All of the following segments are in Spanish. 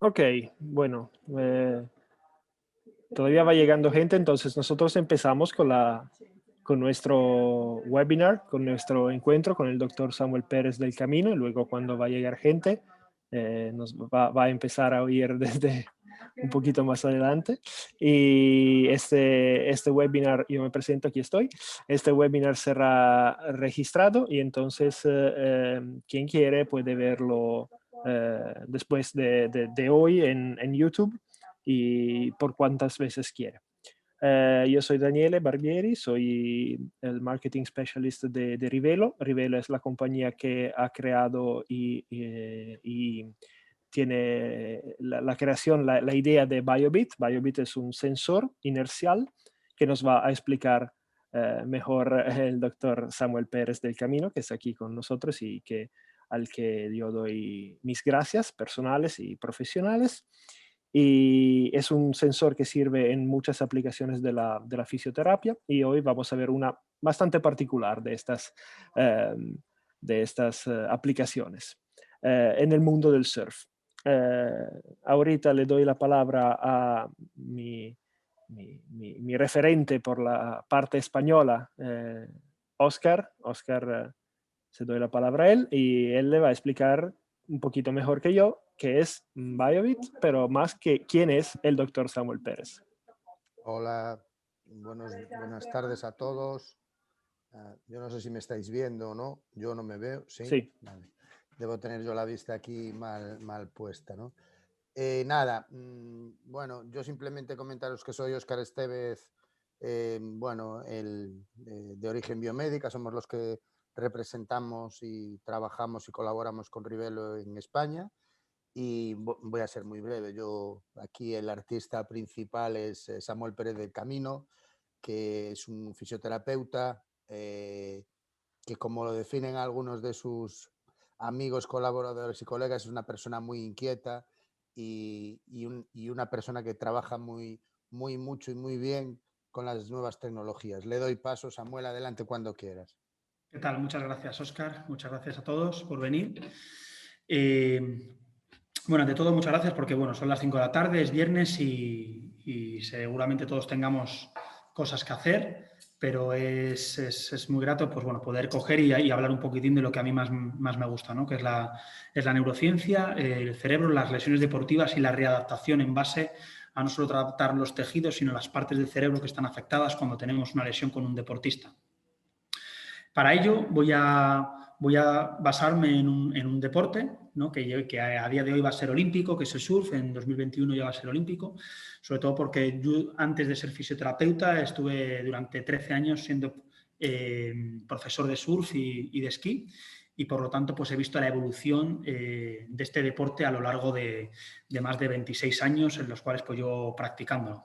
Ok, bueno, todavía va llegando gente, entonces nosotros empezamos con nuestro webinar, con nuestro encuentro con el doctor Samuel Pérez del Camino, y luego cuando va a llegar gente, nos va a empezar a oír desde un poquito más adelante. Y este webinar, yo me presento, aquí estoy, este webinar será registrado y entonces quien quiere puede verlo después de hoy en YouTube y por cuantas veces quiere. Yo soy Daniele Barbieri, soy el marketing specialist de Rivelo. Rivelo es la compañía que ha creado y tiene la creación, la idea de BioBit. BioBit es un sensor inercial que nos va a explicar mejor el doctor Samuel Pérez del Camino, que está aquí con nosotros y al que yo doy mis gracias personales y profesionales. Y es un sensor que sirve en muchas aplicaciones de la fisioterapia, y hoy vamos a ver una bastante particular eh, de estas aplicaciones en el mundo del surf. Eh, Ahorita le doy la palabra a mi referente por la parte española, Oscar. Oscar, se doy la palabra a él y él le va a explicar un poquito mejor que yo qué es BioBit, pero más que quién es el doctor Samuel Pérez. Hola, buenas tardes a todos. Yo no sé si me estáis viendo o no, yo no me veo, ¿sí? Sí. Vale. Debo tener yo la vista aquí mal puesta, ¿no? Nada, bueno, yo simplemente comentaros que soy Óscar Estevez, de origen biomédica, somos los que representamos y trabajamos y colaboramos con Rivelo en España. Y voy a ser muy breve. Yo aquí el artista principal es Samuel Pérez del Camino, que es un fisioterapeuta que, como lo definen algunos de sus amigos, colaboradores y colegas, es una persona muy inquieta y una persona que trabaja mucho y muy bien con las nuevas tecnologías. Le doy paso, Samuel, adelante cuando quieras. ¿Qué tal? Muchas gracias, Óscar. Muchas gracias a todos por venir. Bueno, ante todo, muchas gracias porque bueno, son las 5 de la tarde, es viernes y seguramente todos tengamos cosas que hacer, pero es muy grato pues, bueno, poder coger y hablar un poquitín de lo que a mí más me gusta, ¿no? Que es la neurociencia, el cerebro, las lesiones deportivas y la readaptación en base a no solo tratar los tejidos, sino las partes del cerebro que están afectadas cuando tenemos una lesión con un deportista. Para ello voy a basarme en un deporte, ¿no? que a día de hoy va a ser olímpico, que es el surf. En 2021 ya va a ser olímpico, sobre todo porque yo, antes de ser fisioterapeuta, estuve durante 13 años siendo profesor de surf y de esquí, y por lo tanto pues he visto la evolución de este deporte a lo largo de más de 26 años en los cuales pues yo practicándolo.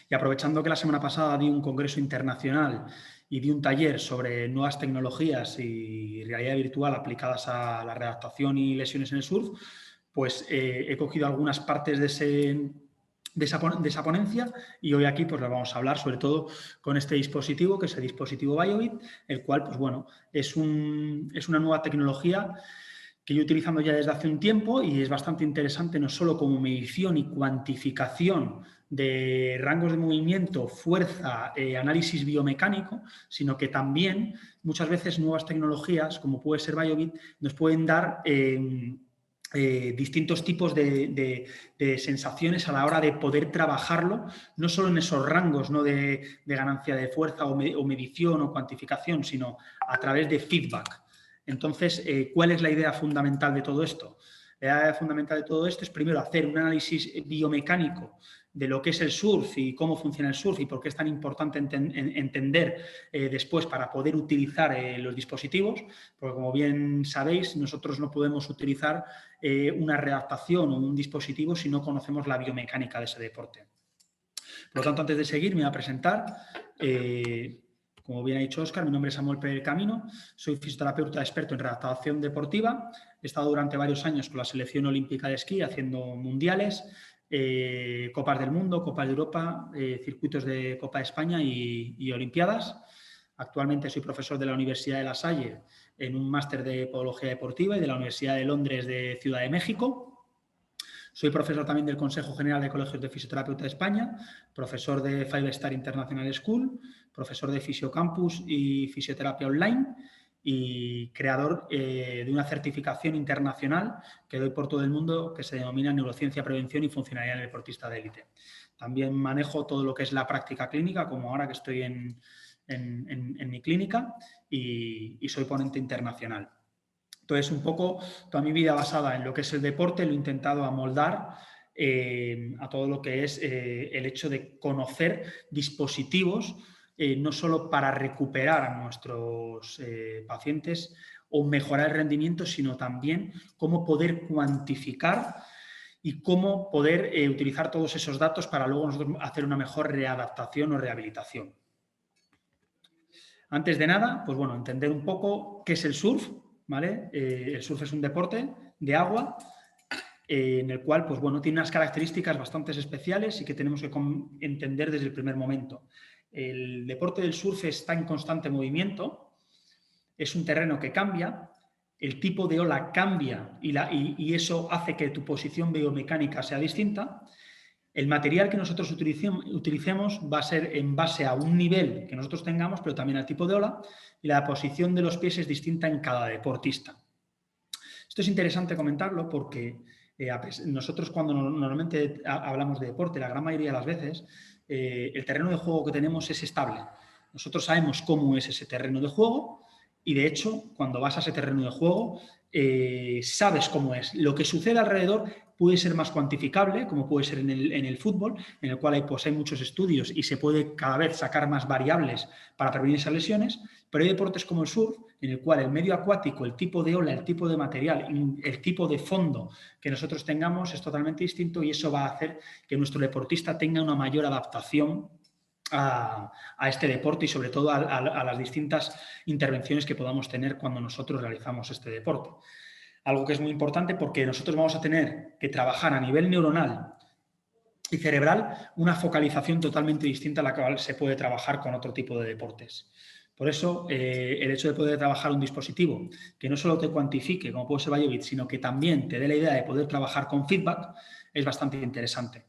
Y aprovechando que la semana pasada di un congreso internacional y di un taller sobre nuevas tecnologías y realidad virtual aplicadas a la readaptación y lesiones en el surf, pues he cogido algunas partes de esa ponencia y hoy aquí pues les vamos a hablar sobre todo con este dispositivo, que es el dispositivo BioBit, el cual pues bueno, es una nueva tecnología que yo utilizando ya desde hace un tiempo y es bastante interesante no solo como medición y cuantificación de rangos de movimiento, fuerza, análisis biomecánico, sino que también muchas veces nuevas tecnologías, como puede ser BioBit, nos pueden dar distintos tipos de sensaciones a la hora de poder trabajarlo, no solo en esos rangos, ¿no? de ganancia de fuerza o medición o cuantificación, sino a través de feedback. Entonces, ¿cuál es la idea fundamental de todo esto? La idea fundamental de todo esto es primero hacer un análisis biomecánico de lo que es el surf y cómo funciona el surf y por qué es tan importante entender después para poder utilizar los dispositivos, porque como bien sabéis, nosotros no podemos utilizar una readaptación o un dispositivo si no conocemos la biomecánica de ese deporte. Por lo tanto, antes de seguir, me voy a presentar. Como bien ha dicho Óscar, mi nombre es Samuel Pérez Camino, soy fisioterapeuta experto en readaptación deportiva. He estado durante varios años con la selección olímpica de esquí haciendo mundiales, Copas del Mundo, Copas de Europa, circuitos de Copa de España y Olimpiadas. Actualmente soy profesor de la Universidad de La Salle en un máster de podología deportiva y de la Universidad de Londres de Ciudad de México. Soy profesor también del Consejo General de Colegios de Fisioterapeuta de España, profesor de Five Star International School, profesor de Fisiocampus y Fisioterapia Online y creador de una certificación internacional que doy por todo el mundo que se denomina Neurociencia, Prevención y Funcionalidad del Deportista de Élite. También manejo todo lo que es la práctica clínica, como ahora que estoy en mi clínica y soy ponente internacional. Entonces, un poco toda mi vida basada en lo que es el deporte lo he intentado amoldar a todo lo que es el hecho de conocer dispositivos no solo para recuperar a nuestros pacientes o mejorar el rendimiento, sino también cómo poder cuantificar y cómo poder utilizar todos esos datos para luego nosotros hacer una mejor readaptación o rehabilitación. Antes de nada, pues bueno, entender un poco qué es el surf, ¿vale? El surf es un deporte de agua en el cual, pues bueno, tiene unas características bastante especiales y que tenemos que entender desde el primer momento. El deporte del surf está en constante movimiento, es un terreno que cambia, el tipo de ola cambia y eso hace que tu posición biomecánica sea distinta. El material que nosotros utilicemos va a ser en base a un nivel que nosotros tengamos, pero también al tipo de ola, y la posición de los pies es distinta en cada deportista. Esto es interesante comentarlo porque nosotros cuando normalmente hablamos de deporte, la gran mayoría de las veces, el terreno de juego que tenemos es estable. Nosotros sabemos cómo es ese terreno de juego y, de hecho, cuando vas a ese terreno de juego, sabes cómo es. Lo que sucede alrededor puede ser más cuantificable, como puede ser en el fútbol, en el cual hay muchos estudios y se puede cada vez sacar más variables para prevenir esas lesiones, pero hay deportes como el surf, en el cual el medio acuático, el tipo de ola, el tipo de material, el tipo de fondo que nosotros tengamos es totalmente distinto y eso va a hacer que nuestro deportista tenga una mayor adaptación a este deporte y sobre todo a las distintas intervenciones que podamos tener cuando nosotros realizamos este deporte. Algo que es muy importante porque nosotros vamos a tener que trabajar a nivel neuronal y cerebral una focalización totalmente distinta a la que se puede trabajar con otro tipo de deportes. Por eso, el hecho de poder trabajar un dispositivo que no solo te cuantifique, como puede ser Biobeat, sino que también te dé la idea de poder trabajar con feedback, es bastante interesante.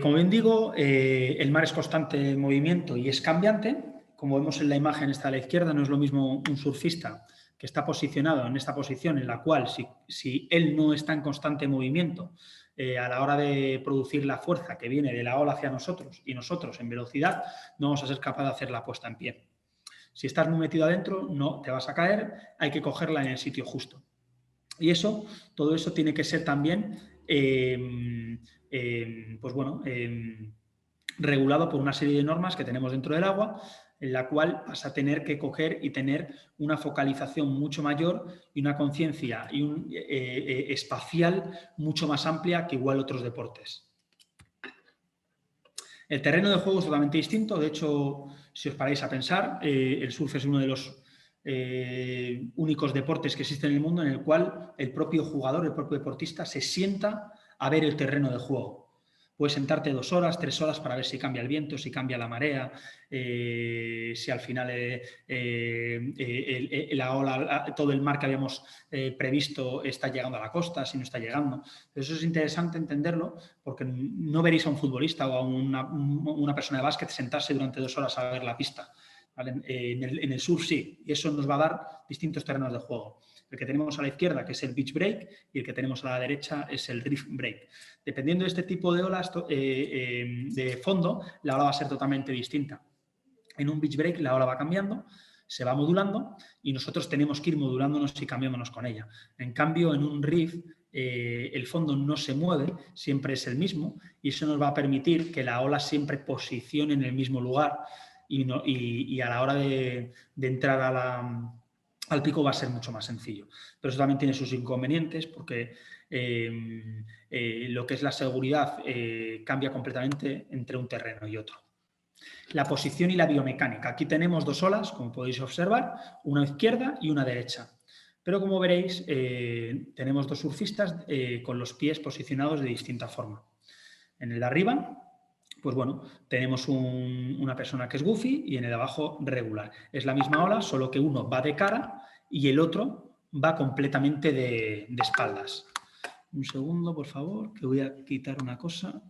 Como bien digo, el mar es constante movimiento y es cambiante. Como vemos en la imagen esta a la izquierda, no es lo mismo un surfista que está posicionado en esta posición en la cual si él no está en constante movimiento a la hora de producir la fuerza que viene de la ola hacia nosotros y nosotros en velocidad, no vamos a ser capaces de hacer la puesta en pie. Si estás muy metido adentro, no te vas a caer, hay que cogerla en el sitio justo. Y todo eso tiene que ser también regulado por una serie de normas que tenemos dentro del agua, en la cual vas a tener que coger y tener una focalización mucho mayor y una conciencia espacial mucho más amplia que igual otros deportes. El terreno de juego es totalmente distinto. De hecho, si os paráis a pensar, el surf es uno de los únicos deportes que existen en el mundo en el cual el propio jugador, el propio deportista, se sienta a ver el terreno de juego. Puedes sentarte 2 horas, 3 horas para ver si cambia el viento, si cambia la marea, si al final la ola, todo el mar que habíamos previsto está llegando a la costa, si no está llegando. Eso es interesante entenderlo porque no veréis a un futbolista o a una persona de básquet sentarse durante 2 horas a ver la pista. ¿Vale? En el surf sí, y eso nos va a dar distintos terrenos de juego. El que tenemos a la izquierda, que es el beach break, y el que tenemos a la derecha es el reef break. Dependiendo de este tipo de olas de fondo, la ola va a ser totalmente distinta. En un beach break la ola va cambiando, se va modulando y nosotros tenemos que ir modulándonos y cambiándonos con ella. En cambio, en un reef el fondo no se mueve, siempre es el mismo y eso nos va a permitir que la ola siempre posicione en el mismo lugar y a la hora de entrar al pico va a ser mucho más sencillo. Pero eso también tiene sus inconvenientes porque lo que es la seguridad cambia completamente entre un terreno y otro. La posición y la biomecánica. Aquí tenemos 2 olas, como podéis observar, una izquierda y una derecha. Pero como veréis, tenemos 2 surfistas con los pies posicionados de distinta forma. En el de arriba, pues bueno, tenemos una persona que es goofy y en el de abajo regular. Es la misma ola, solo que uno va de cara y el otro va completamente de espaldas. Un segundo, por favor, que voy a quitar una cosa.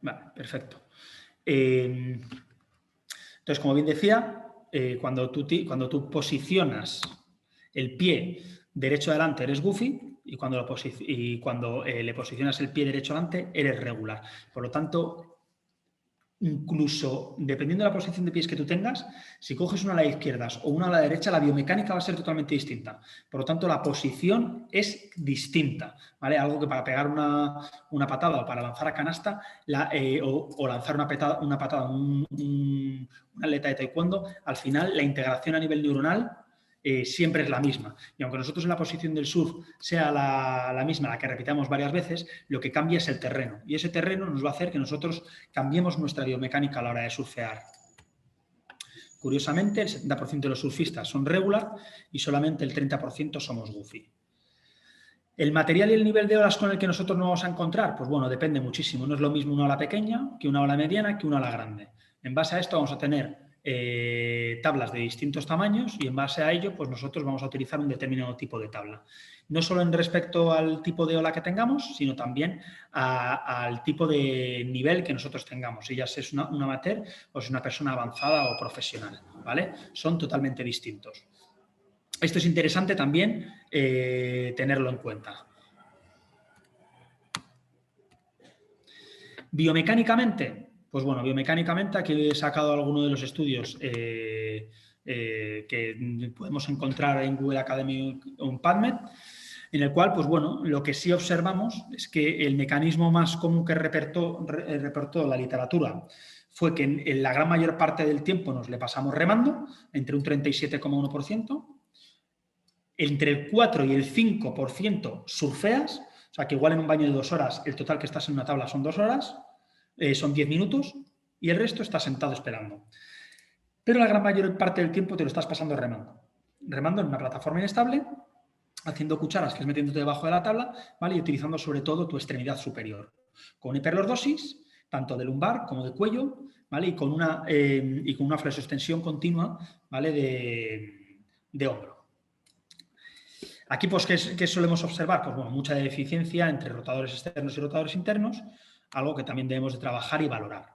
Vale, perfecto. Entonces, como bien decía, cuando tú posicionas el pie derecho adelante eres goofy y cuando le posicionas el pie derecho adelante eres regular. Por lo tanto, incluso dependiendo de la posición de pies que tú tengas, si coges una a la izquierda o una a la derecha, la biomecánica va a ser totalmente distinta. Por lo tanto, la posición es distinta, ¿vale? Algo que para pegar una patada o para lanzar a canasta o lanzar una patada un atleta de taekwondo, al final la integración a nivel neuronal siempre es la misma. Y aunque nosotros en la posición del surf sea la misma, la que repitamos varias veces, lo que cambia es el terreno. Y ese terreno nos va a hacer que nosotros cambiemos nuestra biomecánica a la hora de surfear. Curiosamente, el 70% de los surfistas son regular y solamente el 30% somos goofy. ¿El material y el nivel de olas con el que nosotros nos vamos a encontrar? Pues bueno, depende muchísimo. No es lo mismo una ola pequeña que una ola mediana que una ola grande. En base a esto vamos a tener tablas de distintos tamaños y en base a ello pues nosotros vamos a utilizar un determinado tipo de tabla. No solo en respecto al tipo de ola que tengamos, sino también al tipo de nivel que nosotros tengamos, si ya es un amateur o es una persona avanzada o profesional, ¿vale? Son totalmente distintos. Esto es interesante también tenerlo en cuenta. Biomecánicamente, pues bueno, biomecánicamente aquí he sacado algunos de los estudios que podemos encontrar en Google Academy o en PubMed, en el cual, pues bueno, lo que sí observamos es que el mecanismo más común que reportó la literatura fue que en la gran mayor parte del tiempo nos le pasamos remando, entre un 37,1%, entre el 4 y el 5% surfeas, o sea que igual en un baño de 2 horas el total que estás en una tabla son 2 horas, son 10 minutos y el resto está sentado esperando. Pero la gran mayor parte del tiempo te lo estás pasando remando. Remando en una plataforma inestable, haciendo cucharas, que es metiéndote debajo de la tabla, ¿vale? Y utilizando sobre todo tu extremidad superior. Con hiperlordosis, tanto de lumbar como de cuello, ¿vale? Y con una flexoextensión continua, ¿vale? De hombro. Aquí, pues, ¿qué solemos observar? Pues, bueno, mucha deficiencia entre rotadores externos y rotadores internos, algo que también debemos de trabajar y valorar.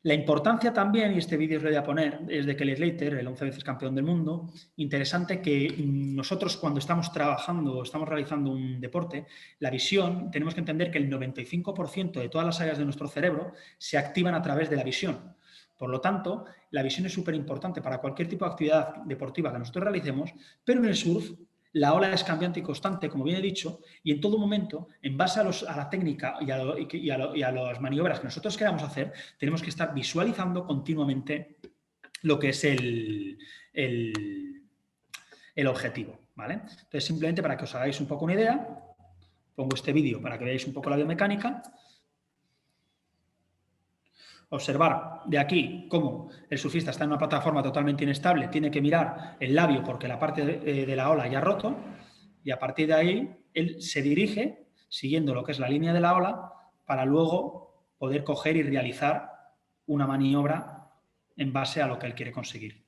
La importancia también, y este vídeo os lo voy a poner, es de Kelly Slater, el 11 veces campeón del mundo. Interesante que nosotros cuando estamos trabajando o estamos realizando un deporte, la visión, tenemos que entender que el 95% de todas las áreas de nuestro cerebro se activan a través de la visión. Por lo tanto, la visión es súper importante para cualquier tipo de actividad deportiva que nosotros realicemos, pero en el surf la ola es cambiante y constante, como bien he dicho, y en todo momento, en base a la técnica y a las maniobras que nosotros queramos hacer, tenemos que estar visualizando continuamente lo que es el objetivo, ¿vale? Entonces, simplemente para que os hagáis un poco una idea, pongo este vídeo para que veáis un poco la biomecánica. Observar de aquí cómo el surfista está en una plataforma totalmente inestable, tiene que mirar el labio porque la parte de la ola ya ha roto y a partir de ahí él se dirige siguiendo lo que es la línea de la ola para luego poder coger y realizar una maniobra en base a lo que él quiere conseguir.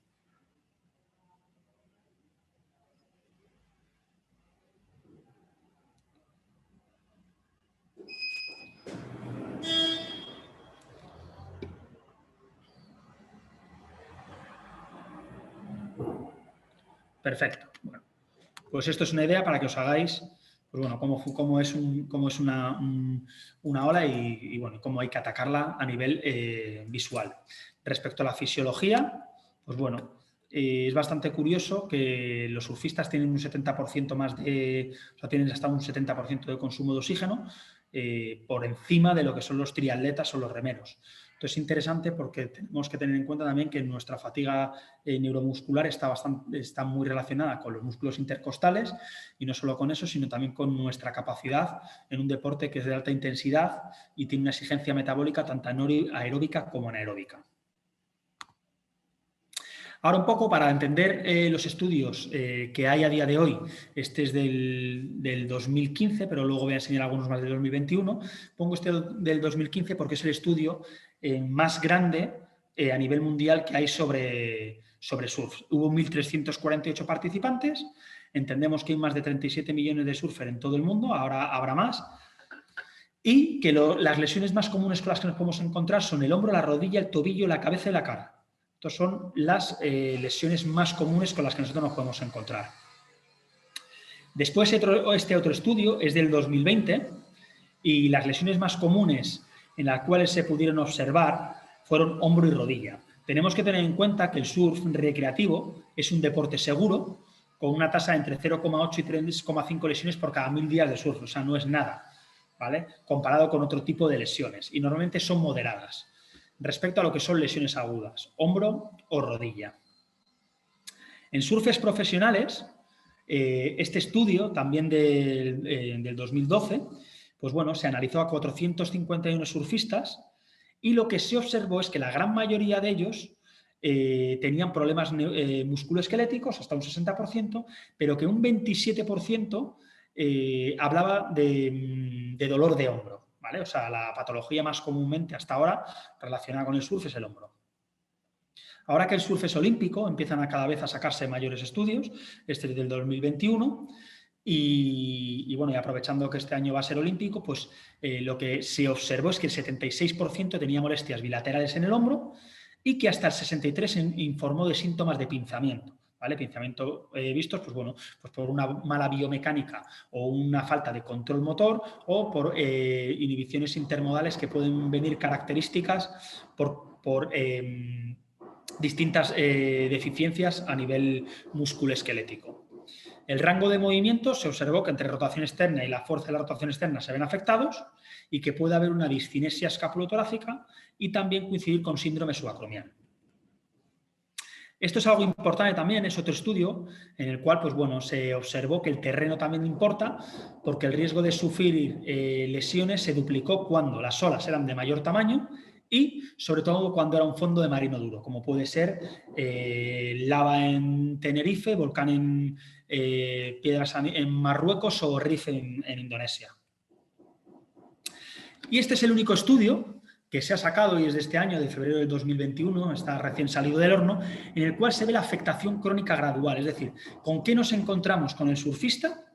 Perfecto. Bueno, pues esto es una idea para que os hagáis, pues bueno, cómo es una ola y bueno, cómo hay que atacarla a nivel visual. Respecto a la fisiología, pues bueno, es bastante curioso que los surfistas tienen un 70% más tienen hasta un 70% de consumo de oxígeno por encima de lo que son los triatletas o los remeros. Esto es interesante porque tenemos que tener en cuenta también que nuestra fatiga neuromuscular está muy relacionada con los músculos intercostales y no solo con eso, sino también con nuestra capacidad en un deporte que es de alta intensidad y tiene una exigencia metabólica tanto aeróbica como anaeróbica. Ahora un poco para entender los estudios que hay a día de hoy. Este es del 2015, pero luego voy a enseñar algunos más del 2021. Pongo este del 2015 porque es el estudio más grande a nivel mundial que hay sobre surf. Hubo 1.348 participantes. Entendemos que hay más de 37 millones de surfers en todo el mundo, ahora habrá más. Y que las lesiones más comunes con las que nos podemos encontrar son el hombro, la rodilla, el tobillo, la cabeza y la cara. Estas son las lesiones más comunes con las que nosotros nos podemos encontrar. Después, este otro estudio es del 2020 y las lesiones más comunes en las cuales se pudieron observar fueron hombro y rodilla. Tenemos que tener en cuenta que el surf recreativo es un deporte seguro con una tasa entre 0,8 y 3,5 lesiones por cada 1000 días de surf, o sea, no es nada, ¿vale? Comparado con otro tipo de lesiones y normalmente son moderadas respecto a lo que son lesiones agudas, hombro o rodilla. En surfers profesionales, este estudio, también del 2012, pues bueno, se analizó a 451 surfistas y lo que se observó es que la gran mayoría de ellos tenían problemas musculoesqueléticos, hasta un 60%, pero que un 27% hablaba de dolor de hombro, ¿vale? O sea, la patología más comúnmente hasta ahora relacionada con el surf es el hombro. Ahora que el surf es olímpico, empiezan a cada vez a sacarse mayores estudios, este es del 2021, y bueno, y aprovechando que este año va a ser olímpico, pues lo que se observó es que el 76% tenía molestias bilaterales en el hombro y que hasta el 63% informó de síntomas de pinzamiento. ¿Vale? Pinzamiento vistos, pues bueno, pues por una mala biomecánica o una falta de control motor o por inhibiciones intermodales que pueden venir características por distintas deficiencias a nivel musculoesquelético. El rango de movimiento se observó que entre rotación externa y la fuerza de la rotación externa se ven afectados y que puede haber una discinesia escapulotorácica y también coincidir con síndrome subacromial. Esto es algo importante también, es otro estudio en el cual pues bueno, se observó que el terreno también importa porque el riesgo de sufrir lesiones se duplicó cuando las olas eran de mayor tamaño y sobre todo cuando era un fondo de marino duro, como puede ser lava en Tenerife, volcán en Piedras en Marruecos o Rif en Indonesia. Y este es el único estudio que se ha sacado y es de este año, de febrero de 2021, está recién salido del horno, en el cual se ve la afectación crónica gradual, es decir, con qué nos encontramos con el surfista,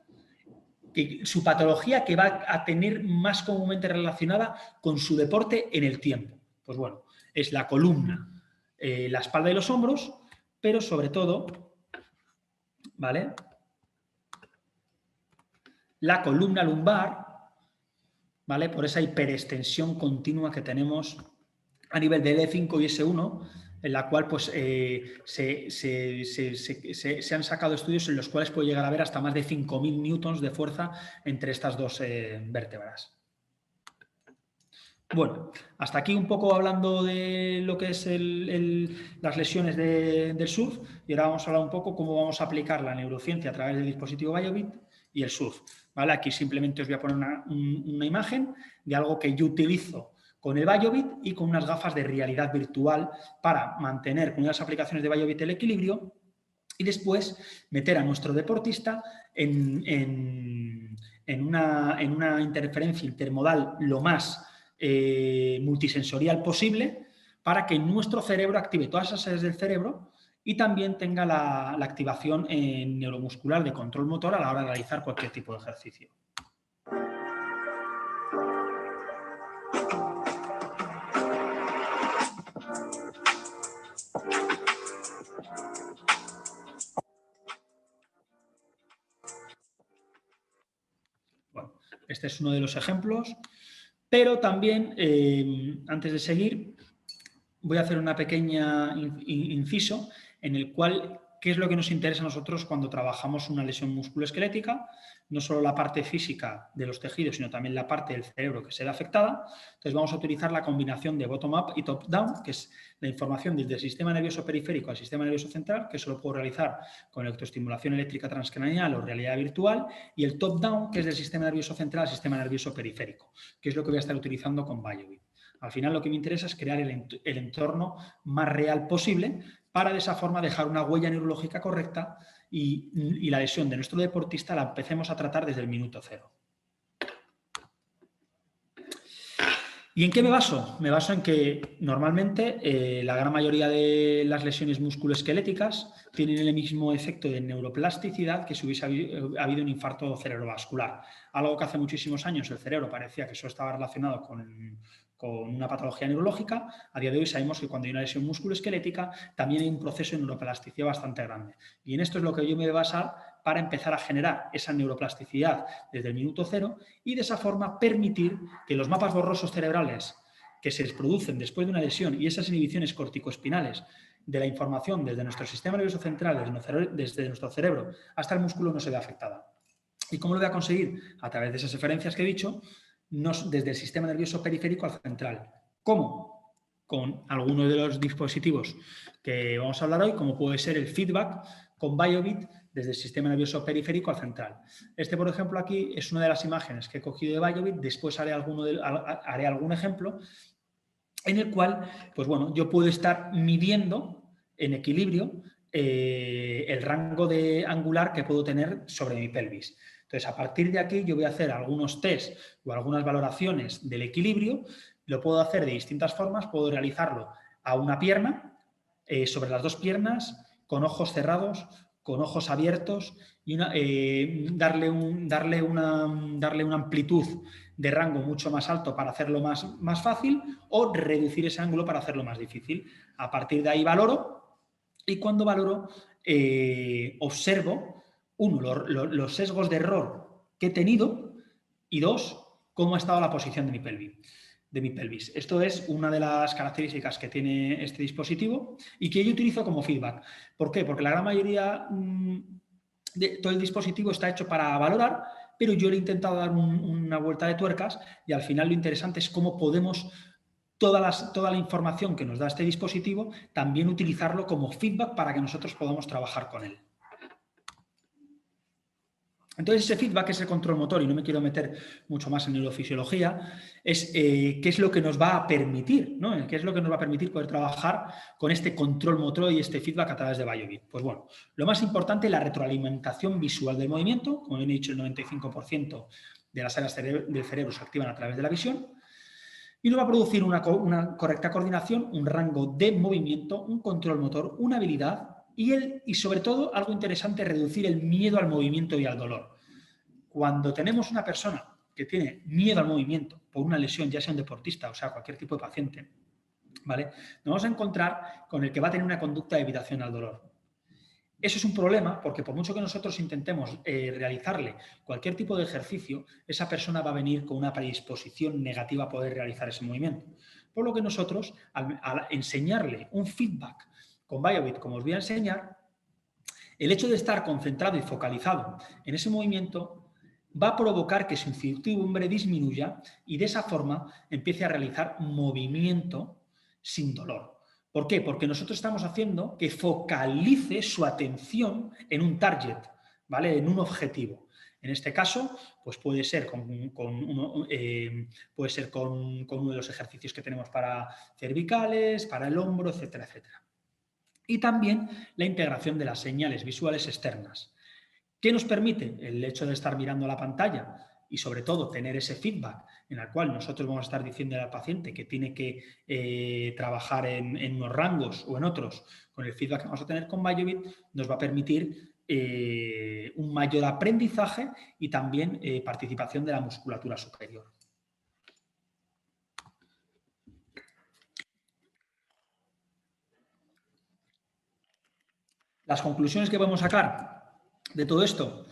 que su patología que va a tener más comúnmente relacionada con su deporte en el tiempo. Pues bueno, es la columna, la espalda y los hombros, pero sobre todo, ¿vale? La columna lumbar, ¿vale? Por esa hiperextensión continua que tenemos a nivel del E5 y S1, en la cual pues, se han sacado estudios en los cuales puede llegar a haber hasta más de 5.000 newtons de fuerza entre estas dos vértebras. Bueno, hasta aquí un poco hablando de lo que es las lesiones del surf y ahora vamos a hablar un poco cómo vamos a aplicar la neurociencia a través del dispositivo BioBit y el surf. ¿Vale? Aquí simplemente os voy a poner una imagen de algo que yo utilizo con el BioBit y con unas gafas de realidad virtual para mantener con las aplicaciones de BioBit el equilibrio y después meter a nuestro deportista en una interferencia intermodal lo más multisensorial posible para que nuestro cerebro active todas esas áreas del cerebro y también tenga la activación neuromuscular de control motor a la hora de realizar cualquier tipo de ejercicio. Bueno, este es uno de los ejemplos, pero también, antes de seguir, voy a hacer una pequeña inciso en el cual, ¿qué es lo que nos interesa a nosotros cuando trabajamos una lesión musculoesquelética? No solo la parte física de los tejidos, sino también la parte del cerebro que se ve afectada. Entonces vamos a utilizar la combinación de bottom-up y top-down, que es la información desde el sistema nervioso periférico al sistema nervioso central, que eso lo puedo realizar con electroestimulación eléctrica transcranial o realidad virtual, y el top-down, que es del sistema nervioso central al sistema nervioso periférico, que es lo que voy a estar utilizando con BioBit. Al final lo que me interesa es crear el entorno más real posible para de esa forma dejar una huella neurológica correcta y la lesión de nuestro deportista la empecemos a tratar desde el minuto cero. ¿Y en qué me baso? Me baso en que normalmente la gran mayoría de las lesiones musculoesqueléticas tienen el mismo efecto de neuroplasticidad que si hubiese habido un infarto cerebrovascular. Algo que hace muchísimos años el cerebro parecía que solo estaba relacionado con una patología neurológica. A día de hoy sabemos que cuando hay una lesión musculoesquelética también hay un proceso de neuroplasticidad bastante grande. Y en esto es lo que yo me voy a basar para empezar a generar esa neuroplasticidad desde el minuto cero y de esa forma permitir que los mapas borrosos cerebrales que se producen después de una lesión y esas inhibiciones corticoespinales de la información desde nuestro sistema nervioso central, desde nuestro cerebro hasta el músculo no se vea afectada. ¿Y cómo lo voy a conseguir? A través de esas referencias que he dicho, desde el sistema nervioso periférico al central. ¿Cómo? Con algunos de los dispositivos que vamos a hablar hoy, como puede ser el feedback con BioBit desde el sistema nervioso periférico al central. Este, por ejemplo, aquí es una de las imágenes que he cogido de BioBit. Después haré algún ejemplo en el cual, pues bueno, yo puedo estar midiendo en equilibrio el rango angular que puedo tener sobre mi pelvis. Entonces, a partir de aquí yo voy a hacer algunos test o algunas valoraciones del equilibrio. Lo puedo hacer de distintas formas. Puedo realizarlo a una pierna, sobre las dos piernas, con ojos cerrados, con ojos abiertos y darle una amplitud de rango mucho más alto para hacerlo más fácil o reducir ese ángulo para hacerlo más difícil. A partir de ahí valoro y cuando valoro observo, uno, los sesgos de error que he tenido y dos, cómo ha estado la posición de mi pelvis. Esto es una de las características que tiene este dispositivo y que yo utilizo como feedback. ¿Por qué? Porque la gran mayoría de todo el dispositivo está hecho para valorar, pero yo le he intentado dar una vuelta de tuercas y al final lo interesante es cómo podemos toda la información que nos da este dispositivo también utilizarlo como feedback para que nosotros podamos trabajar con él. Entonces, ese feedback, ese control motor, y no me quiero meter mucho más en neurofisiología, es qué es lo que nos va a permitir, ¿no? ¿Qué es lo que nos va a permitir poder trabajar con este control motor y este feedback a través de BioBit? Pues bueno, lo más importante es la retroalimentación visual del movimiento. Como bien he dicho, el 95% de las áreas del cerebro se activan a través de la visión. Y nos va a producir una correcta coordinación, un rango de movimiento, un control motor, una habilidad y sobre todo, algo interesante, reducir el miedo al movimiento y al dolor. Cuando tenemos una persona que tiene miedo al movimiento por una lesión, ya sea un deportista o sea cualquier tipo de paciente, ¿vale? Nos vamos a encontrar con el que va a tener una conducta de evitación al dolor. Eso es un problema porque por mucho que nosotros intentemos realizarle cualquier tipo de ejercicio, esa persona va a venir con una predisposición negativa a poder realizar ese movimiento. Por lo que nosotros, al enseñarle un feedback con BioBit, como os voy a enseñar, el hecho de estar concentrado y focalizado en ese movimiento va a provocar que su incertidumbre disminuya y de esa forma empiece a realizar movimiento sin dolor. ¿Por qué? Porque nosotros estamos haciendo que focalice su atención en un target, ¿vale? En un objetivo. En este caso, pues puede ser con uno de los ejercicios que tenemos para cervicales, para el hombro, etcétera, etcétera. Y también la integración de las señales visuales externas. ¿Qué nos permite? El hecho de estar mirando la pantalla y sobre todo tener ese feedback en el cual nosotros vamos a estar diciendo al paciente que tiene que trabajar en unos rangos o en otros con el feedback que vamos a tener con BioBit, nos va a permitir un mayor aprendizaje y también participación de la musculatura superior. Las conclusiones que podemos sacar de todo esto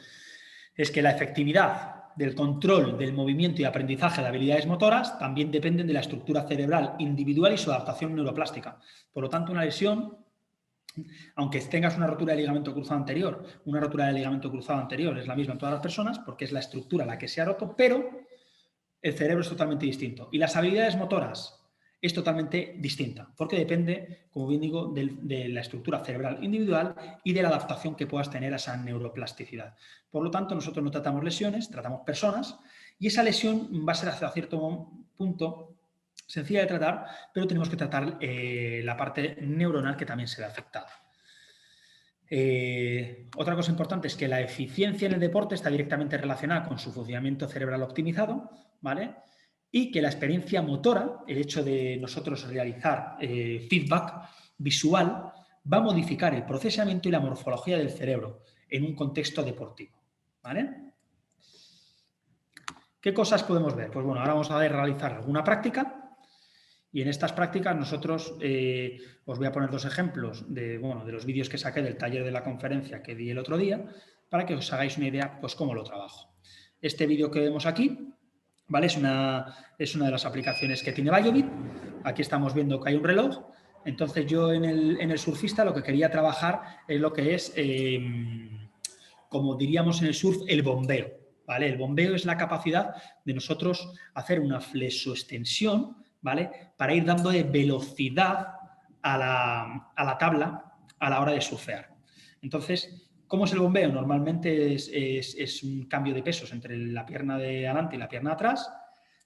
es que la efectividad del control del movimiento y aprendizaje de habilidades motoras también dependen de la estructura cerebral individual y su adaptación neuroplástica. Por lo tanto, una lesión, aunque tengas una rotura de ligamento cruzado anterior, una rotura de ligamento cruzado anterior es la misma en todas las personas porque es la estructura la que se ha roto, pero el cerebro es totalmente distinto. Y las habilidades motoras es totalmente distinta, porque depende, como bien digo, de la estructura cerebral individual y de la adaptación que puedas tener a esa neuroplasticidad. Por lo tanto, nosotros no tratamos lesiones, tratamos personas, y esa lesión va a ser hasta cierto punto sencilla de tratar, pero tenemos que tratar la parte neuronal que también se ve afectada. Otra cosa importante es que la eficiencia en el deporte está directamente relacionada con su funcionamiento cerebral optimizado, ¿vale? Y que la experiencia motora, el hecho de nosotros realizar feedback visual, va a modificar el procesamiento y la morfología del cerebro en un contexto deportivo, ¿vale? ¿Qué cosas podemos ver? Pues bueno, ahora vamos a realizar alguna práctica. Y en estas prácticas nosotros, os voy a poner dos ejemplos de los vídeos que saqué del taller de la conferencia que di el otro día, para que os hagáis una idea, pues, cómo lo trabajo. Este vídeo que vemos aquí, ¿vale? Es una de las aplicaciones que tiene Biobit. Aquí estamos viendo que hay un reloj. Entonces yo en el surfista lo que quería trabajar es lo que es, como diríamos en el surf, el bombeo, ¿vale? El bombeo es la capacidad de nosotros hacer una flexoextensión, ¿vale? Para ir dando de velocidad a la tabla a la hora de surfear. Entonces, ¿cómo es el bombeo? Normalmente es un cambio de pesos entre la pierna de adelante y la pierna de atrás.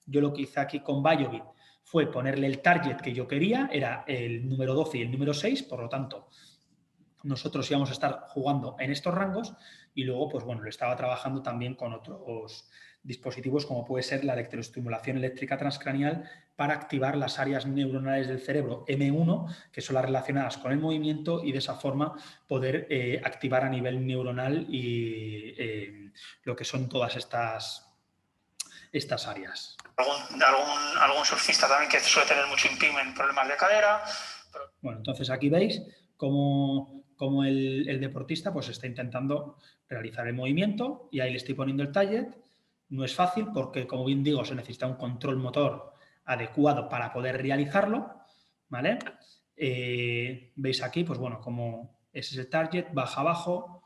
Yo lo que hice aquí con Biobit fue ponerle el target que yo quería, era el número 12 y el número 6, por lo tanto, nosotros íbamos a estar jugando en estos rangos y luego, pues bueno, lo estaba trabajando también con otros dispositivos como puede ser la electroestimulación eléctrica transcranial para activar las áreas neuronales del cerebro M1, que son las relacionadas con el movimiento, y de esa forma poder activar a nivel neuronal y lo que son todas estas áreas. Algún surfista también que suele tener mucho impingement, problemas de cadera. Bueno, entonces aquí veis cómo el deportista pues está intentando realizar el movimiento y ahí le estoy poniendo el target. No es fácil porque, como bien digo, se necesita un control motor adecuado para poder realizarlo, ¿vale? Veis aquí, pues bueno, como ese es el target, baja abajo,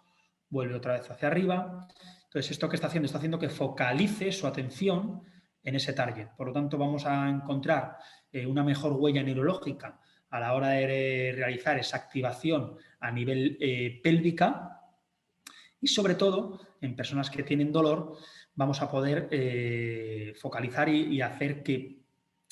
vuelve otra vez hacia arriba. Entonces, ¿esto qué está haciendo? Está haciendo que focalice su atención en ese target. Por lo tanto, vamos a encontrar una mejor huella neurológica a la hora de realizar esa activación a nivel pélvica, y sobre todo en personas que tienen dolor vamos a poder focalizar y hacer que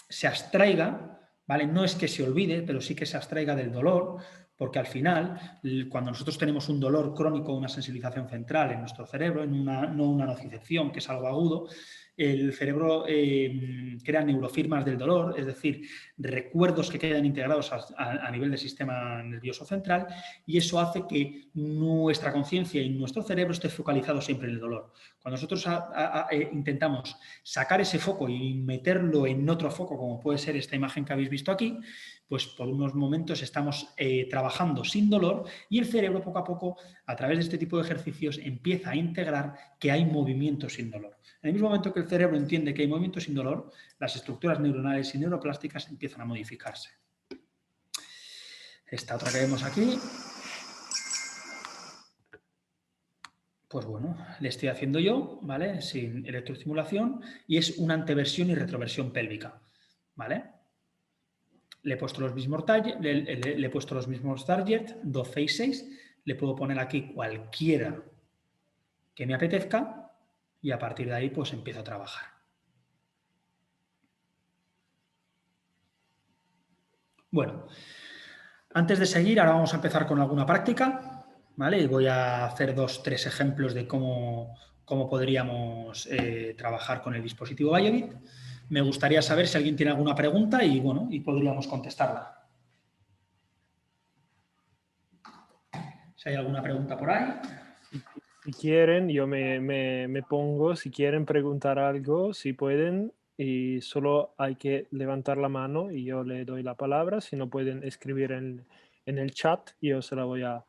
se abstraiga, ¿vale? No es que se olvide, pero sí que se abstraiga del dolor, porque al final, cuando nosotros tenemos un dolor crónico, una sensibilización central en nuestro cerebro, no una nocicepción, que es algo agudo, el cerebro crea neurofirmas del dolor, es decir, recuerdos que quedan integrados a nivel del sistema nervioso central, y eso hace que nuestra conciencia y nuestro cerebro esté focalizado siempre en el dolor. Cuando nosotros intentamos sacar ese foco y meterlo en otro foco, como puede ser esta imagen que habéis visto aquí, pues por unos momentos estamos trabajando sin dolor y el cerebro poco a poco, a través de este tipo de ejercicios, empieza a integrar que hay movimiento sin dolor. En el mismo momento que el cerebro entiende que hay movimiento sin dolor, las estructuras neuronales y neuroplásticas empiezan a modificarse. Esta otra que vemos aquí, pues bueno, le estoy haciendo yo, ¿vale? Sin electroestimulación, y es una anteversión y retroversión pélvica, ¿vale? Le he puesto los mismos target, 12 y 6, le puedo poner aquí cualquiera que me apetezca y a partir de ahí pues empiezo a trabajar. Bueno, antes de seguir, ahora vamos a empezar con alguna práctica, ¿vale? Y voy a hacer 2 o 3 ejemplos de cómo podríamos trabajar con el dispositivo Biobit. Me gustaría saber si alguien tiene alguna pregunta y, bueno, y podríamos contestarla. Si hay alguna pregunta por ahí. Si quieren, yo me pongo, si quieren preguntar algo, si pueden, y solo hay que levantar la mano y yo le doy la palabra. Si no pueden escribir en el chat, yo se la voy a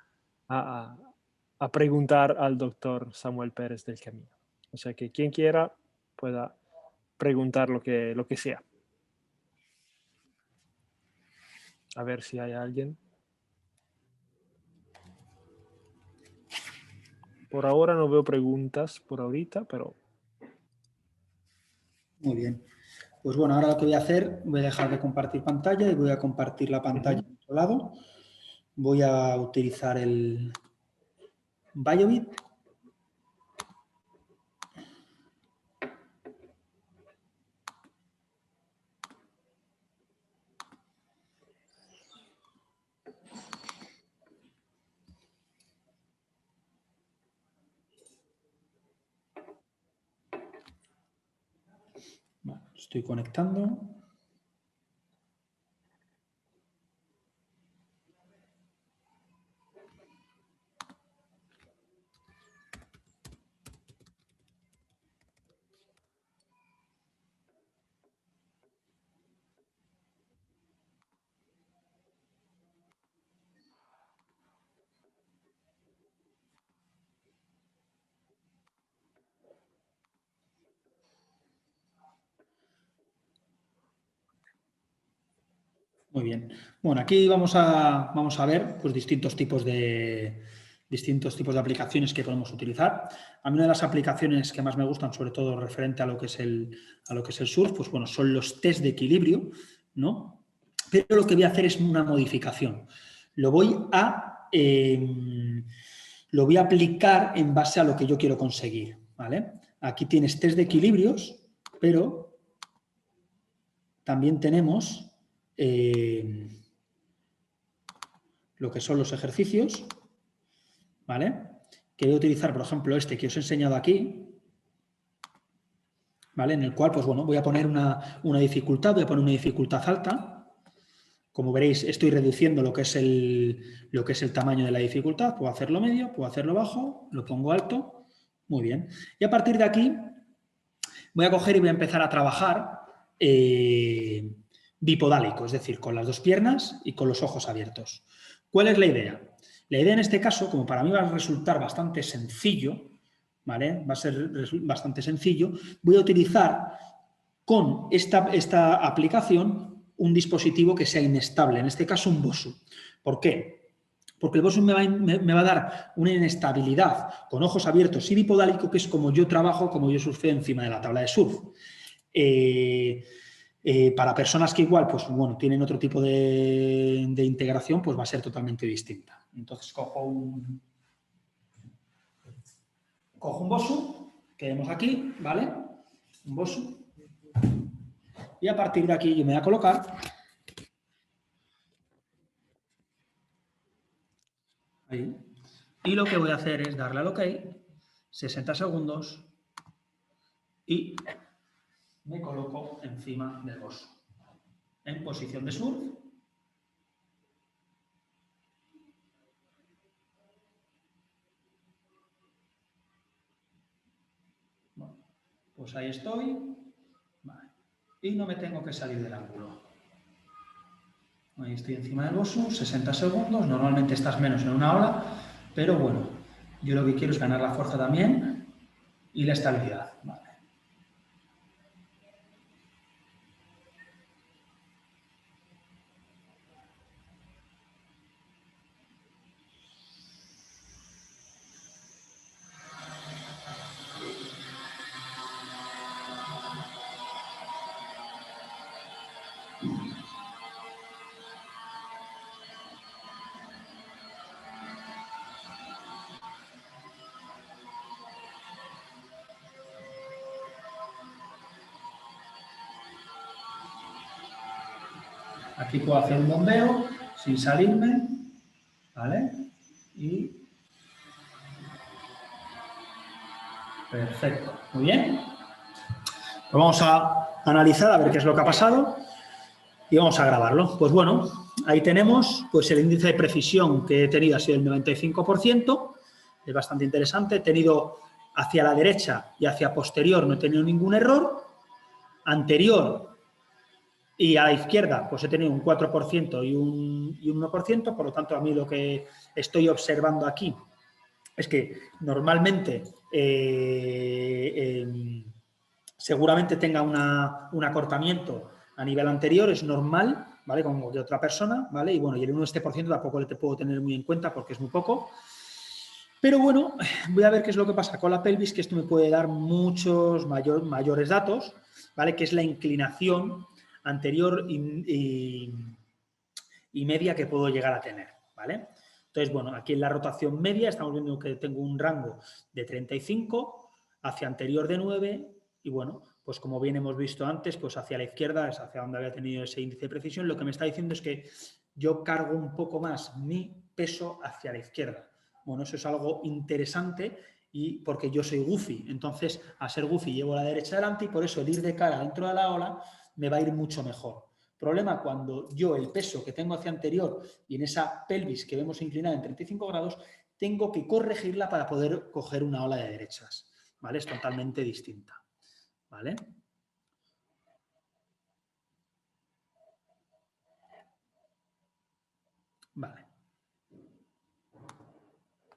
preguntar al doctor Samuel Pérez del Camino. O sea que quien quiera pueda preguntar lo que sea. A ver si hay alguien. Por ahora no veo preguntas por ahorita, pero... Muy bien. Pues bueno, ahora lo que voy a hacer, voy a dejar de compartir pantalla y voy a compartir la pantalla en otro lado. Voy a utilizar el Biobit. Estoy conectando. Muy bien. Bueno, aquí vamos a ver pues, distintos tipos de aplicaciones que podemos utilizar. A mí una de las aplicaciones que más me gustan, sobre todo referente a lo que es el surf, pues bueno, son los test de equilibrio, ¿no? Pero lo que voy a hacer es una modificación. Lo voy a aplicar en base a lo que yo quiero conseguir, ¿vale? Aquí tienes test de equilibrios, pero también tenemos lo que son los ejercicios, ¿vale? Que voy a utilizar, por ejemplo, este que os he enseñado aquí, ¿vale? En el cual, pues bueno, voy a poner una dificultad, voy a poner una dificultad alta. Como veréis, estoy reduciendo lo que es el tamaño de la dificultad. Puedo hacerlo medio, puedo hacerlo bajo, lo pongo alto. Muy bien. Y a partir de aquí voy a coger y voy a empezar a trabajar bipodálico, es decir, con las dos piernas y con los ojos abiertos. ¿Cuál es la idea? La idea en este caso, como para mí va a resultar bastante sencillo, ¿vale? Va a ser bastante sencillo, voy a utilizar con esta aplicación un dispositivo que sea inestable, en este caso un Bosu. ¿Por qué? Porque el Bosu me va a dar una inestabilidad con ojos abiertos y bipodálico, que es como yo trabajo, como yo surfeo encima de la tabla de surf. Para personas que igual, pues bueno, tienen otro tipo de integración, pues va a ser totalmente distinta. Entonces cojo un Bosu, que vemos aquí, ¿vale? Un Bosu. Y a partir de aquí yo me voy a colocar ahí. Y lo que voy a hacer es darle al OK, 60 segundos, y me coloco encima del Bosu. En posición de surf. Bueno, pues ahí estoy. Vale. Y no me tengo que salir del ángulo. Ahí estoy encima del Bosu, 60 segundos. Normalmente estás menos en una hora, pero bueno, yo lo que quiero es ganar la fuerza también y la estabilidad. Vale. Aquí puedo hacer un bombeo sin salirme, ¿vale? Y perfecto, muy bien. Pues vamos a analizar a ver qué es lo que ha pasado y vamos a grabarlo. Pues bueno, ahí tenemos pues el índice de precisión que he tenido ha sido el 95%, es bastante interesante. He tenido hacia la derecha y hacia posterior no he tenido ningún error. Anterior y a la izquierda pues he tenido un 4% y un 1%, por lo tanto a mí lo que estoy observando aquí es que normalmente seguramente tenga un acortamiento a nivel anterior, es normal, ¿vale? Como de otra persona, ¿vale? Y bueno, y el 1% tampoco le puedo tener muy en cuenta porque es muy poco. Pero bueno, voy a ver qué es lo que pasa con la pelvis, que esto me puede dar muchos mayores datos, ¿vale? Que es la inclinación anterior y media que puedo llegar a tener, ¿vale? Entonces, bueno, aquí en la rotación media estamos viendo que tengo un rango de 35 hacia anterior de 9 y, bueno, pues como bien hemos visto antes, pues hacia la izquierda es hacia donde había tenido ese índice de precisión. Lo que me está diciendo es que yo cargo un poco más mi peso hacia la izquierda. Bueno, eso es algo interesante y porque yo soy goofy. Entonces, a ser goofy llevo la derecha adelante y por eso el ir de cara dentro de la ola me va a ir mucho mejor. Problema cuando yo el peso que tengo hacia anterior y en esa pelvis que vemos inclinada en 35 grados, tengo que corregirla para poder coger una ola de derechas, ¿vale? Es totalmente distinta, ¿vale? Vale.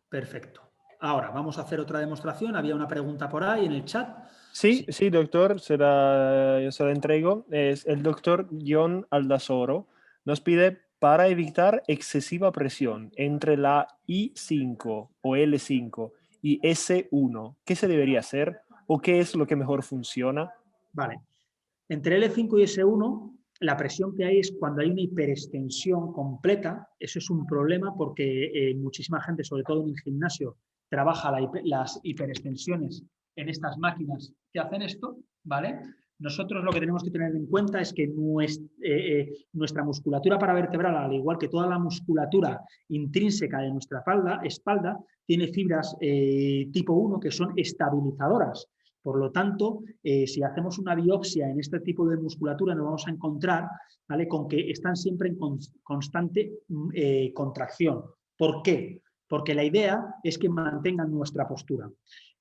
Perfecto. Ahora, vamos a hacer otra demostración. Había una pregunta por ahí en el chat. Sí, sí, doctor, yo se la entrego. Es el doctor John Aldasoro. Nos pide para evitar excesiva presión entre la I5 o L5 y S1, ¿qué se debería hacer o qué es lo que mejor funciona? Vale. Entre L5 y S1, la presión que hay es cuando hay una hiperextensión completa. Eso es un problema porque muchísima gente, sobre todo en el gimnasio, trabaja las hiperextensiones en estas máquinas que hacen esto, ¿vale? Nosotros lo que tenemos que tener en cuenta es que nuestra musculatura paravertebral, al igual que toda la musculatura intrínseca de nuestra espalda tiene fibras tipo 1 que son estabilizadoras. Por lo tanto, si hacemos una biopsia en este tipo de musculatura, nos vamos a encontrar, ¿vale?, con que están siempre en constante contracción. ¿Por qué? Porque la idea es que mantengan nuestra postura.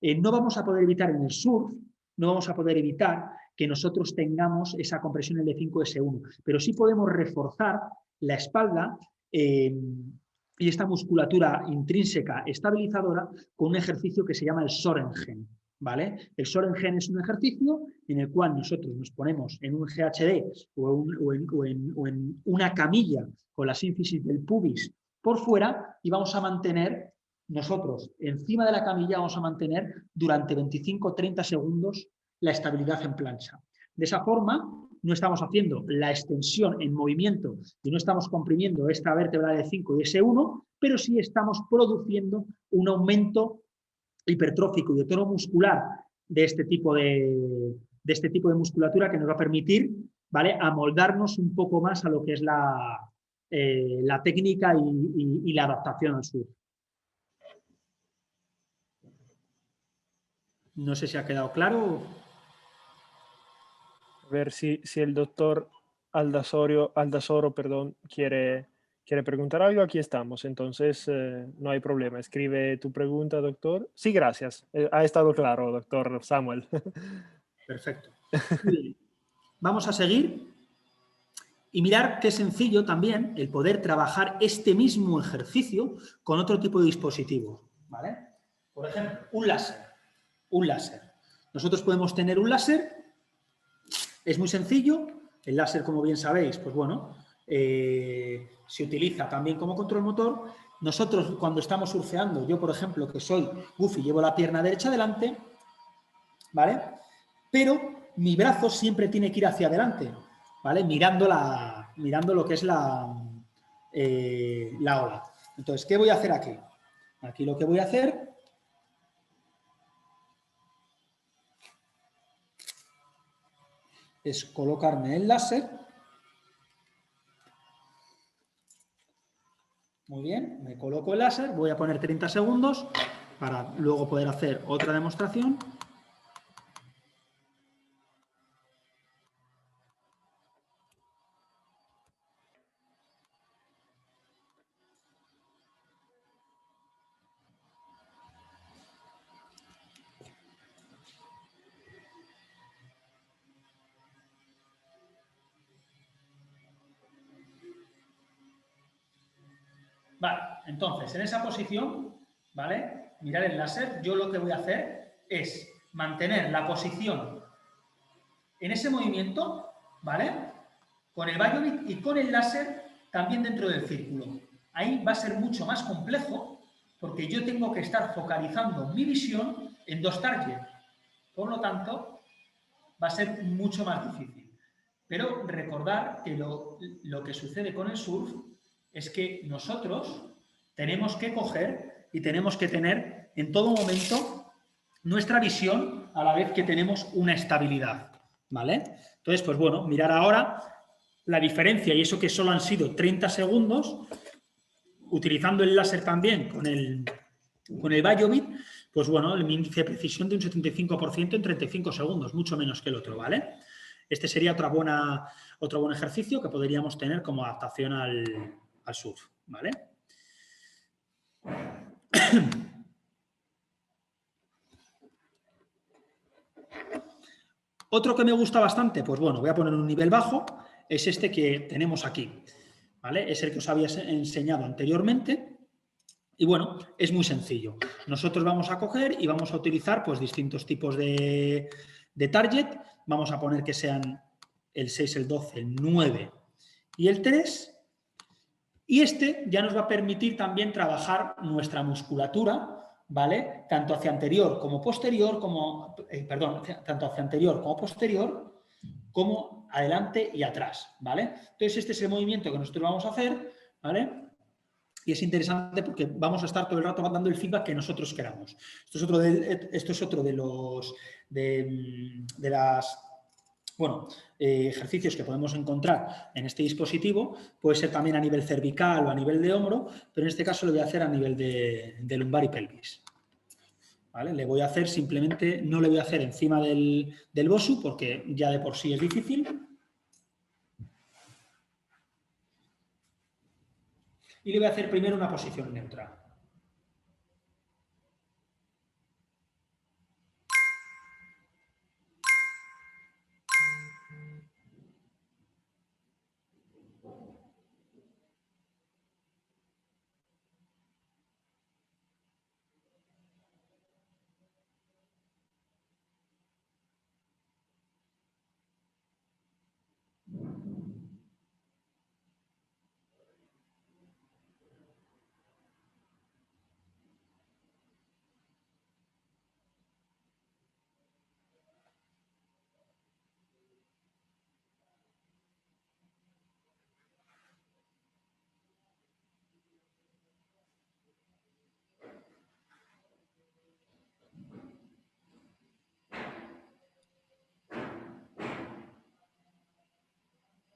No vamos a poder evitar en el surf, no vamos a poder evitar que nosotros tengamos esa compresión L5-S1, pero sí podemos reforzar la espalda y esta musculatura intrínseca estabilizadora con un ejercicio que se llama el Sorengen. ¿Vale? El Sorengen es un ejercicio en el cual nosotros nos ponemos en un GHD o en una camilla con la sínfisis del pubis por fuera y vamos a mantener nosotros encima de la camilla, vamos a mantener durante 25-30 segundos la estabilidad en plancha. De esa forma no estamos haciendo la extensión en movimiento y no estamos comprimiendo esta vértebra de 5 y S1, pero sí estamos produciendo un aumento hipertrófico y de tono muscular de este tipo de musculatura que nos va a permitir, ¿vale?, amoldarnos un poco más a lo que es la técnica y la adaptación al surf. No sé si ha quedado claro. A ver si el doctor Aldasoro, quiere preguntar algo, aquí estamos. Entonces, no hay problema. Escribe tu pregunta, doctor. Sí, gracias. Ha estado claro, doctor Samuel. Perfecto. Muy bien. Vamos a seguir y mirar qué sencillo también el poder trabajar este mismo ejercicio con otro tipo de dispositivos, ¿vale? Por ejemplo, un láser. Un láser. Nosotros podemos tener un láser. Es muy sencillo. El láser, como bien sabéis, pues bueno, se utiliza también como control motor. Nosotros, cuando estamos surfeando, yo, por ejemplo, que soy goofy, llevo la pierna derecha adelante, ¿vale? Pero mi brazo siempre tiene que ir hacia adelante, ¿vale? Mirando lo que es la ola. Entonces, ¿qué voy a hacer aquí? Aquí lo que voy a hacer es colocarme el láser. Muy bien, me coloco el láser, voy a poner 30 segundos para luego poder hacer otra demostración. Vale, entonces, en esa posición, ¿vale? Mirar el láser, yo lo que voy a hacer es mantener la posición en ese movimiento, ¿vale? Con el Biobit y con el láser también dentro del círculo. Ahí va a ser mucho más complejo porque yo tengo que estar focalizando mi visión en dos targets. Por lo tanto, va a ser mucho más difícil. Pero recordar que lo que sucede con el surf es que nosotros tenemos que coger y tenemos que tener en todo momento nuestra visión a la vez que tenemos una estabilidad, ¿vale? Entonces, pues bueno, mirar ahora la diferencia y eso que solo han sido 30 segundos, utilizando el láser también con el Biobit, pues bueno, el índice de precisión de un 75% en 35 segundos, mucho menos que el otro, ¿vale? Este sería otro buen ejercicio que podríamos tener como adaptación al surf, ¿vale? Otro que me gusta bastante, pues bueno, voy a poner un nivel bajo, es este que tenemos aquí, ¿vale? Es el que os había enseñado anteriormente y bueno, es muy sencillo. Nosotros vamos a coger y vamos a utilizar pues distintos tipos de target, vamos a poner que sean el 6, el 12, el 9 y el 3 y este ya nos va a permitir también trabajar nuestra musculatura, ¿vale? Tanto hacia anterior como posterior, tanto hacia anterior como posterior, como adelante y atrás, ¿vale? Entonces, este es el movimiento que nosotros vamos a hacer, ¿vale? Y es interesante porque vamos a estar todo el rato dando el feedback que nosotros queramos. Esto es otro de las ejercicios que podemos encontrar en este dispositivo. Puede ser también a nivel cervical o a nivel de hombro, pero en este caso lo voy a hacer a nivel de lumbar y pelvis. ¿Vale? Le voy a hacer simplemente, no le voy a hacer encima del BOSU porque ya de por sí es difícil. Y le voy a hacer primero una posición neutra.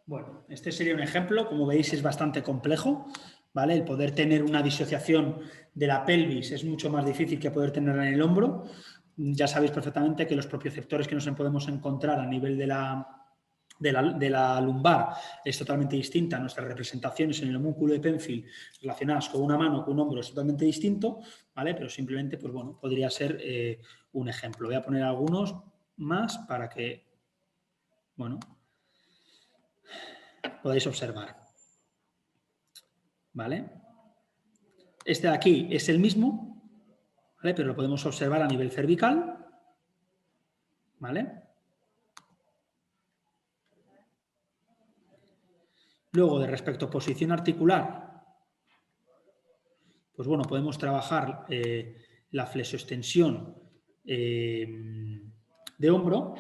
Bueno, este sería un ejemplo, como veis es bastante complejo, ¿vale? El poder tener una disociación de la pelvis es mucho más difícil que poder tenerla en el hombro. Ya sabéis perfectamente que los propioceptores que nos podemos encontrar a nivel de la lumbar es totalmente distinta. Nuestras representaciones en el homúnculo de Penfield relacionadas con una mano o con un hombro es totalmente distinto, ¿vale? Pero simplemente, pues bueno, podría ser un ejemplo. Voy a poner algunos más para que, bueno, podéis observar. ¿Vale? Este de aquí es el mismo, ¿vale? Pero lo podemos observar a nivel cervical, ¿vale? Luego, de respecto a posición articular, pues bueno, podemos trabajar la flexoextensión de hombro.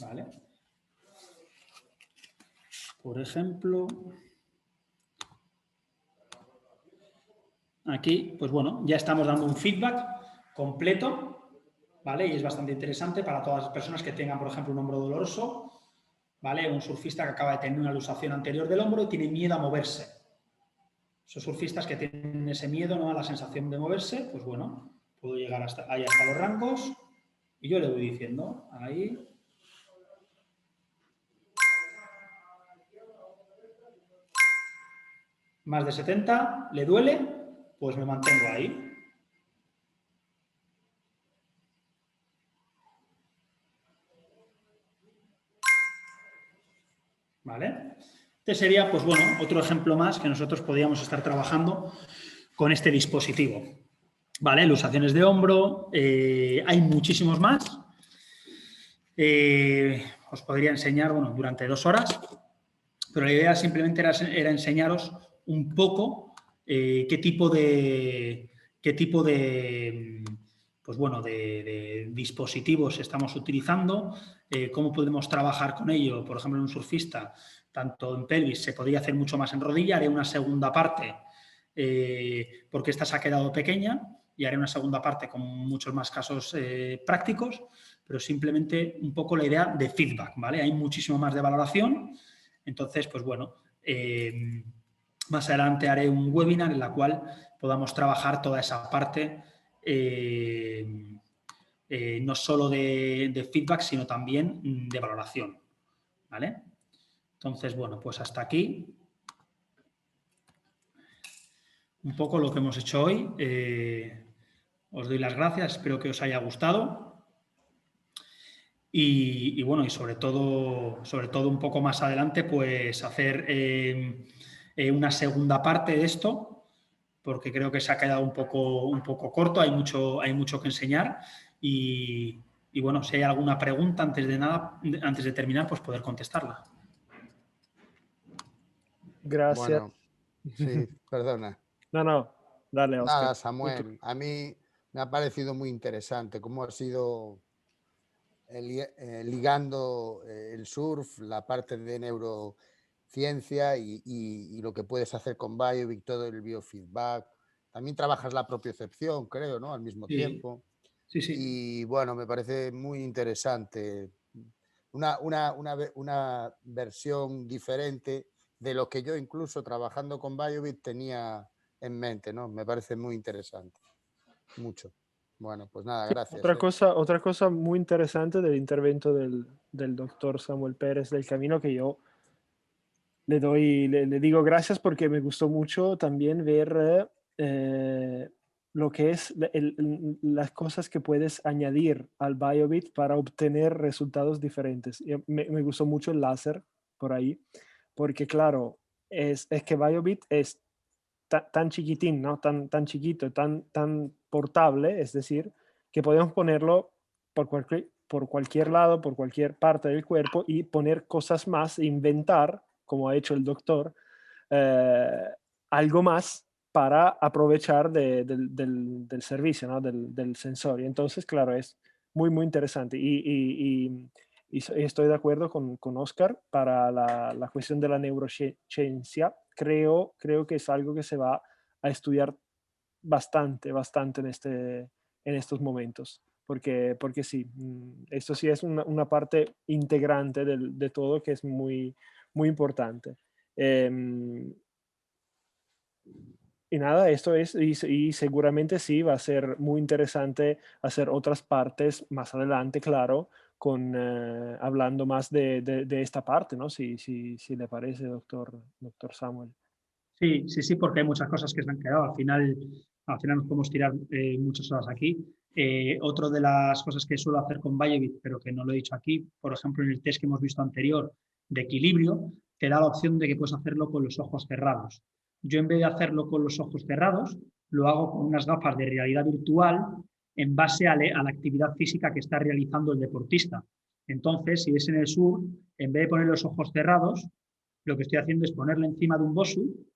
¿Vale? Por ejemplo, aquí, pues bueno, ya estamos dando un feedback completo, ¿vale? Y es bastante interesante para todas las personas que tengan, por ejemplo, un hombro doloroso, ¿vale? Un surfista que acaba de tener una luxación anterior del hombro y tiene miedo a moverse. Esos surfistas que tienen ese miedo, ¿no?, a la sensación de moverse, pues bueno, puedo llegar ahí hasta los rangos y yo le voy diciendo, ahí. Más de 70, ¿le duele? Pues me mantengo ahí. ¿Vale? Este sería, pues bueno, otro ejemplo más que nosotros podríamos estar trabajando con este dispositivo. ¿Vale? Luxaciones de hombro, hay muchísimos más. Os podría enseñar, bueno, durante 2 horas, pero la idea simplemente era enseñaros un poco qué tipo de pues bueno, de dispositivos estamos utilizando, cómo podemos trabajar con ello. Por ejemplo, en un surfista, tanto en pelvis, se podría hacer mucho más en rodilla. Haré una segunda parte porque esta se ha quedado pequeña y haré una segunda parte con muchos más casos prácticos, pero simplemente un poco la idea de feedback, ¿vale? Hay muchísimo más de valoración. Entonces, pues bueno, más adelante haré un webinar en la cual podamos trabajar toda esa parte no solo de feedback, sino también de valoración, ¿vale? Entonces, bueno, pues hasta aquí un poco lo que hemos hecho hoy. Os doy las gracias, espero que os haya gustado. Y bueno, y sobre todo un poco más adelante, pues hacer una segunda parte de esto, porque creo que se ha quedado un poco corto, hay mucho que enseñar y bueno, si hay alguna pregunta antes de terminar, pues poder contestarla. Gracias. Bueno, sí, perdona. No, dale, Oscar. Nada, Samuel, a mí me ha parecido muy interesante cómo has ido ligando el surf, la parte de neurociencia y lo que puedes hacer con Biovic, todo el biofeedback. También trabajas la propiocepción, creo, ¿no? Al mismo tiempo. Sí. Y bueno, me parece muy interesante. Una versión diferente de lo que yo incluso trabajando con Biovic tenía en mente, ¿no? Me parece muy interesante. Mucho. Bueno, pues nada, gracias. Otra cosa muy interesante del intervento del doctor Samuel Pérez del Camino, que yo le digo gracias porque me gustó mucho también ver lo que es las cosas que puedes añadir al Biobeat para obtener resultados diferentes. Y me gustó mucho el láser por ahí, porque claro, es que Biobeat es tan chiquitín, ¿no? Tan chiquito, tan portable, es decir, que podemos ponerlo por cualquier lado, por cualquier parte del cuerpo y poner cosas más, inventar, como ha hecho el doctor, eh, algo más para aprovechar del servicio, ¿no? del sensor. Y entonces, claro, es muy interesante. Y estoy de acuerdo con Oscar para la cuestión de la neurociencia. Creo que es algo que se va a estudiar bastante en estos momentos. Porque sí, esto sí es una parte integrante de todo que es muy importante. Y nada, esto es, y seguramente sí va a ser muy interesante hacer otras partes más adelante, claro, hablando más de esta parte, ¿no? Si le parece, doctor Samuel. Sí, porque hay muchas cosas que se han quedado. Al final nos podemos tirar muchas horas aquí. Otra de las cosas que suelo hacer con Biovic, pero que no lo he dicho aquí, por ejemplo, en el test que hemos visto anterior de equilibrio, te da la opción de que puedes hacerlo con los ojos cerrados. Yo, en vez de hacerlo con los ojos cerrados, lo hago con unas gafas de realidad virtual en base a la actividad física que está realizando el deportista. Entonces, si ves en el sur, en vez de poner los ojos cerrados, lo que estoy haciendo es ponerle encima de un Bosu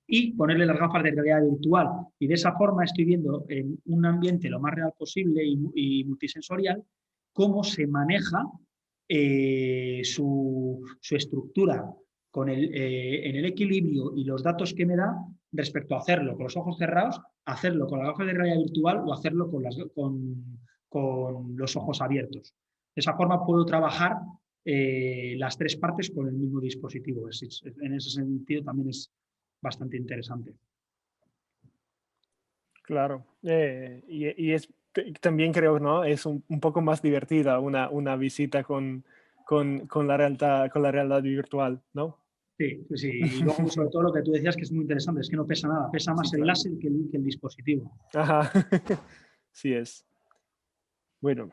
y ponerle las gafas de realidad virtual. Y de esa forma estoy viendo en un ambiente lo más real posible y multisensorial cómo se maneja su estructura en el equilibrio y los datos que me da respecto a hacerlo con los ojos cerrados, hacerlo con las gafas de realidad virtual o hacerlo con los ojos abiertos. De esa forma puedo trabajar las tres partes con el mismo dispositivo. En ese sentido también es bastante interesante. Claro, también creo, ¿no? Es un poco más divertida una visita con la realidad virtual, ¿no? Sí. Y luego, sobre todo, lo que tú decías que es muy interesante, es que no pesa nada, pesa más el láser que el dispositivo. Ajá, sí es. Bueno,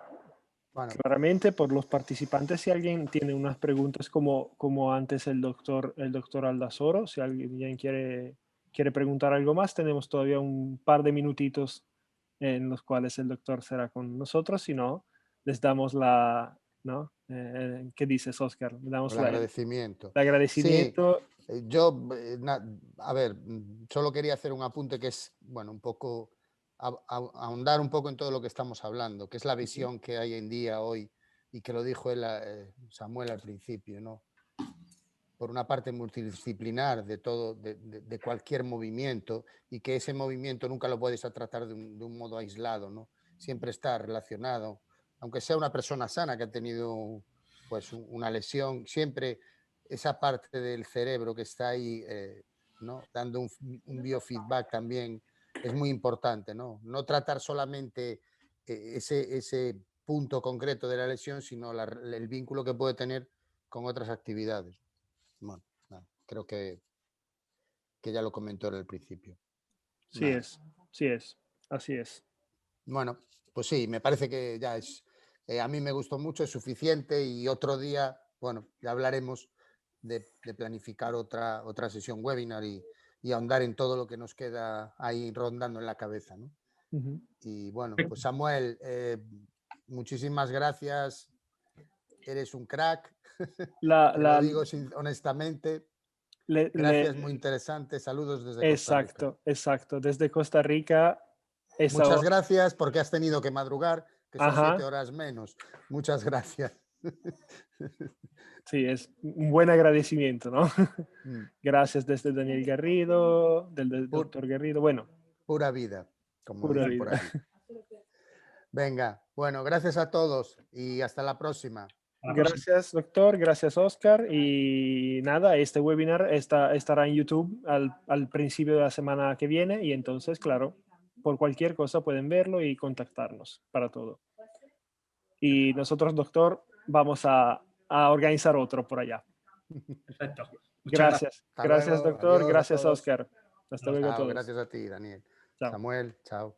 claramente por los participantes, si alguien tiene unas preguntas como antes el doctor Aldasoro, si alguien quiere preguntar algo más, tenemos todavía un par de minutitos en los cuales el doctor será con nosotros. Si no, les damos ¿no? ¿Qué dices, Oscar? Le damos El agradecimiento. el agradecimiento. Sí, yo, a ver, solo quería hacer un apunte que es, bueno, un poco ahondar un poco en todo lo que estamos hablando, que es la visión que hay en día hoy y que lo dijo él, Samuel al principio, ¿no? Por una parte multidisciplinar de todo, de cualquier movimiento, y que ese movimiento nunca lo puedes tratar de un modo aislado, ¿no? Siempre está relacionado, aunque sea una persona sana que ha tenido pues una lesión, siempre esa parte del cerebro que está ahí, ¿no? Dando un biofeedback también es muy importante, ¿no? No tratar solamente ese punto concreto de la lesión, sino el vínculo que puede tener con otras actividades. Bueno, creo que ya lo comentó en el principio. Sí es, así es. Bueno, pues sí, me parece que ya es, a mí me gustó mucho, es suficiente, y otro día, bueno, ya hablaremos de planificar otra sesión webinar y ahondar en todo lo que nos queda ahí rondando en la cabeza, ¿no? Y bueno, pues Samuel, muchísimas gracias, eres un crack, te lo digo honestamente. Gracias, muy interesante. Saludos desde Costa Rica. Exacto. Desde Costa Rica. Muchas gracias porque has tenido que madrugar, que son 7 horas menos. Muchas gracias. Sí, es un buen agradecimiento, ¿no? Gracias desde Daniel Garrido, del doctor Garrido. Bueno. Pura vida, como pura dicen vida. por aquí. Venga, bueno, gracias a todos y hasta la próxima. Gracias, doctor. Gracias, Oscar. Y nada, este webinar estará en YouTube al principio de la semana que viene. Y entonces, claro, por cualquier cosa pueden verlo y contactarnos para todo. Y nosotros, doctor, vamos a organizar otro por allá. Perfecto. Gracias. Gracias, doctor. Adiós, gracias, Oscar. Hasta luego a todos. Gracias a ti, Daniel. Chao. Samuel, chao.